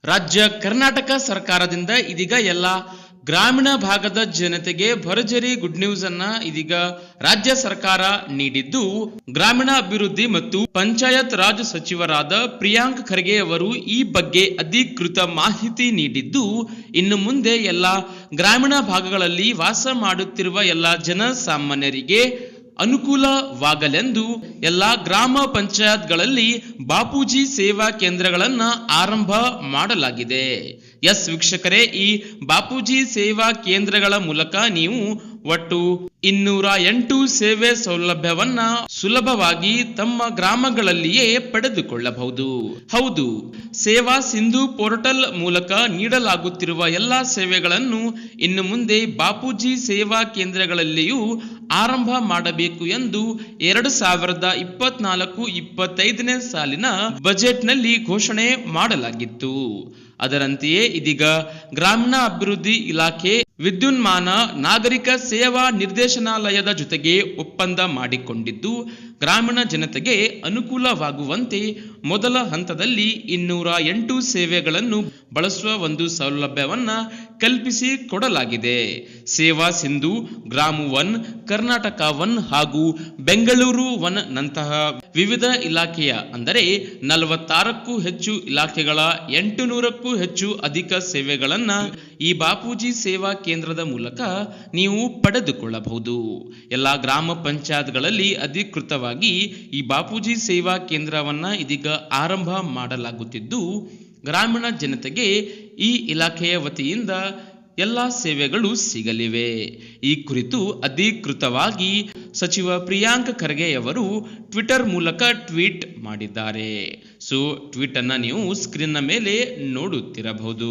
ರಾಜ್ಯ ಕರ್ನಾಟಕ ಸರ್ಕಾರದಿಂದ ಇದೀಗ ಎಲ್ಲ ಗ್ರಾಮೀಣ ಭಾಗದ ಜನತೆಗೆ ಭರ್ಜರಿ ಗುಡ್ ನ್ಯೂಸ್ ಅನ್ನ ಇದೀಗ ರಾಜ್ಯ ಸರ್ಕಾರ ನೀಡಿದ್ದು, ಗ್ರಾಮೀಣ ಅಭಿವೃದ್ಧಿ ಮತ್ತು ಪಂಚಾಯತ್ ರಾಜ್ ಸಚಿವರಾದ ಪ್ರಿಯಾಂಕ್ ಖರ್ಗೆ ಅವರು ಈ ಬಗ್ಗೆ ಅಧಿಕೃತ ಮಾಹಿತಿ ನೀಡಿದ್ದು, ಇನ್ನು ಮುಂದೆ ಎಲ್ಲ ಗ್ರಾಮೀಣ ಭಾಗಗಳಲ್ಲಿ ವಾಸ ಮಾಡುತ್ತಿರುವ ಎಲ್ಲ ಜನಸಾಮಾನ್ಯರಿಗೆ ಅನುಕೂಲವಾಗಲೆಂದು ಎಲ್ಲ ಗ್ರಾಮ ಪಂಚಾಯತ್ಗಳಲ್ಲಿ ಬಾಪೂಜಿ ಸೇವಾ ಕೇಂದ್ರಗಳನ್ನು ಆರಂಭ ಮಾಡಲಾಗಿದೆ. ಎಸ್ ವೀಕ್ಷಕರೇ, ಈ ಬಾಪೂಜಿ ಸೇವಾ ಕೇಂದ್ರಗಳ ಮೂಲಕ ನೀವು ಒಟ್ಟು 208 ಸೇವೆ ಸೌಲಭ್ಯವನ್ನ ಸುಲಭವಾಗಿ ತಮ್ಮ ಗ್ರಾಮಗಳಲ್ಲಿಯೇ ಪಡೆದುಕೊಳ್ಳಬಹುದು. ಹೌದು, ಸೇವಾ ಸಿಂಧು ಪೋರ್ಟಲ್ ಮೂಲಕ ನೀಡಲಾಗುತ್ತಿರುವ ಎಲ್ಲಾ ಸೇವೆಗಳನ್ನು ಇನ್ನು ಮುಂದೆ ಬಾಪೂಜಿ ಸೇವಾ ಕೇಂದ್ರಗಳಲ್ಲಿಯೂ ಆರಂಭ ಮಾಡಬೇಕು ಎಂದು 2024-25ನೇ ಸಾಲಿನ ಬಜೆಟ್ನಲ್ಲಿ ಘೋಷಣೆ ಮಾಡಲಾಗಿತ್ತು. ಅದರಂತೆಯೇ ಇದೀಗ ಗ್ರಾಮೀಣ ಅಭಿವೃದ್ಧಿ ಇಲಾಖೆ ವಿದ್ಯುನ್ಮಾನ ನಾಗರಿಕ ಸೇವಾ ನಿರ್ದೇಶನಾಲಯದ ಜೊತೆಗೆ ಒಪ್ಪಂದ ಮಾಡಿಕೊಂಡಿದ್ದು, ಗ್ರಾಮೀಣ ಜನತೆಗೆ ಅನುಕೂಲವಾಗುವಂತೆ ಮೊದಲ ಹಂತದಲ್ಲಿ 208 ಸೇವೆಗಳನ್ನು ಬಳಸುವ ಒಂದು ಸೌಲಭ್ಯವನ್ನ ಕಲ್ಪಿಸಿ ಕೊಡಲಾಗಿದೆ. ಸೇವಾ ಸಿಂಧು, ಗ್ರಾಮ 1, ಕರ್ನಾಟಕ 1 ಹಾಗೂ ಬೆಂಗಳೂರು 1 ನಂತಹ ವಿವಿಧ ಇಲಾಖೆಯ ಅಂದರೆ 46ಕ್ಕೂ ಹೆಚ್ಚು ಇಲಾಖೆಗಳ 800ಕ್ಕೂ ಹೆಚ್ಚು ಅಧಿಕ ಸೇವೆಗಳನ್ನ ಈ ಬಾಪೂಜಿ ಸೇವಾ ಕೇಂದ್ರದ ಮೂಲಕ ನೀವು ಪಡೆದುಕೊಳ್ಳಬಹುದು. ಎಲ್ಲ ಗ್ರಾಮ ಪಂಚಾಯತ್ಗಳಲ್ಲಿ ಅಧಿಕೃತವಾಗಿ ಈ ಬಾಪೂಜಿ ಸೇವಾ ಕೇಂದ್ರವನ್ನ ಇದೀಗ ಆರಂಭ ಮಾಡಲಾಗುತ್ತಿದ್ದು, ಗ್ರಾಮೀಣ ಜನತೆಗೆ ಈ ಇಲಾಖೆಯ ವತಿಯಿಂದ ಎಲ್ಲ ಸೇವೆಗಳು ಸಿಗಲಿವೆ. ಈ ಕುರಿತು ಅಧಿಕೃತವಾಗಿ ಸಚಿವ ಪ್ರಿಯಾಂಕ್ ಖರ್ಗೆ ಅವರು ಟ್ವಿಟರ್ ಮೂಲಕ ಟ್ವೀಟ್ ಮಾಡಿದ್ದಾರೆ. ಟ್ವೀಟ್ ಅನ್ನ ನೀವು ಸ್ಕ್ರೀನ್ನ ಮೇಲೆ ನೋಡುತ್ತಿರಬಹುದು.